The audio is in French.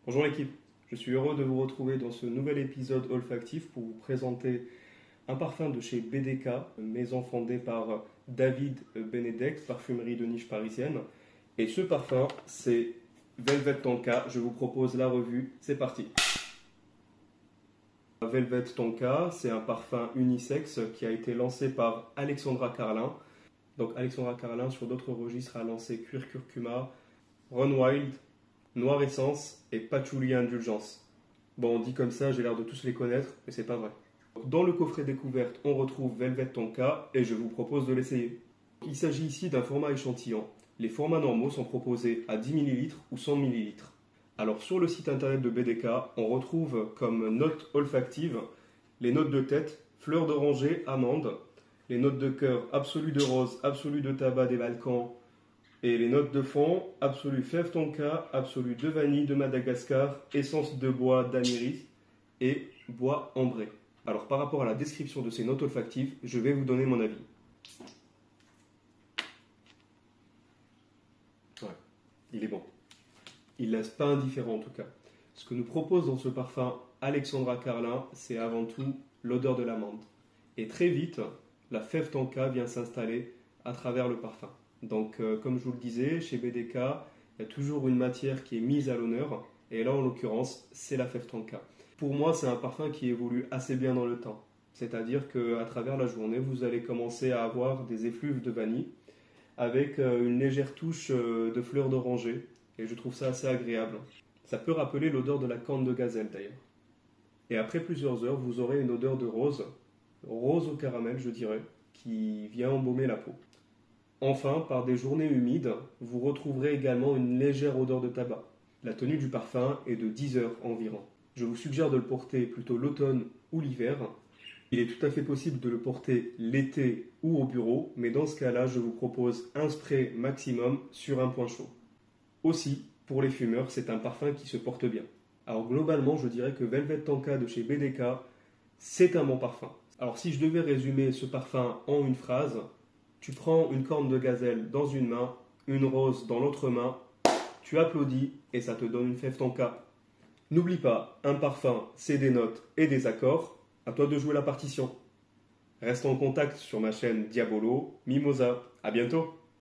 Bonjour l'équipe, je suis heureux de vous retrouver dans ce nouvel épisode olfactif pour vous présenter un parfum de chez BDK, maison fondée par David Benedek, parfumerie de niche parisienne. Et ce parfum, c'est Velvet Tonka. Je vous propose la revue, c'est parti. Velvet Tonka, c'est un parfum unisexe qui a été lancé par Alexandra Carlin. Donc Alexandra Carlin, sur d'autres registres, a lancé Cuir Curcuma, Run Wild, Noir Essence et Patchouli Indulgence. Bon, on dit comme ça, j'ai l'air de tous les connaître, mais c'est pas vrai. Dans le coffret découverte, on retrouve Velvet Tonka et je vous propose de l'essayer. Il s'agit ici d'un format échantillon. Les formats normaux sont proposés à 10 ml ou 100 ml. Alors sur le site internet de BDK, on retrouve comme notes olfactives les notes de tête, fleurs d'oranger, amande, les notes de cœur, absolu de rose, absolu de tabac des Balkans, et les notes de fond, absolu fève tonka, absolu de vanille de Madagascar, essence de bois d'Amiris et bois ambré. Alors par rapport à la description de ces notes olfactives, je vais vous donner mon avis. Ouais, il est bon. Il ne laisse pas indifférent en tout cas. Ce que nous propose dans ce parfum Alexandra Carlin, c'est avant tout l'odeur de l'amande. Et très vite, la fève tonka vient s'installer à travers le parfum. Donc, comme je vous le disais, chez BDK, il y a toujours une matière qui est mise à l'honneur. Et là, en l'occurrence, c'est la fève tonka. Pour moi, c'est un parfum qui évolue assez bien dans le temps. C'est-à-dire qu'à travers la journée, vous allez commencer à avoir des effluves de vanille avec une légère touche de fleurs d'oranger. Et je trouve ça assez agréable. Ça peut rappeler l'odeur de la corne de gazelle d'ailleurs. Et après plusieurs heures, vous aurez une odeur de rose, rose au caramel je dirais, qui vient embaumer la peau. Enfin, par des journées humides, vous retrouverez également une légère odeur de tabac. La tenue du parfum est de 10 heures environ. Je vous suggère de le porter plutôt l'automne ou l'hiver. Il est tout à fait possible de le porter l'été ou au bureau, mais dans ce cas-là, je vous propose un spray maximum sur un point chaud. Aussi, pour les fumeurs, c'est un parfum qui se porte bien. Alors globalement, je dirais que Velvet Tonka de chez BDK, c'est un bon parfum. Alors si je devais résumer ce parfum en une phrase, tu prends une corne de gazelle dans une main, une rose dans l'autre main, tu applaudis et ça te donne une fève tonka. N'oublie pas, un parfum, c'est des notes et des accords. À toi de jouer la partition. Reste en contact sur ma chaîne Diabolo Mimosa. À bientôt.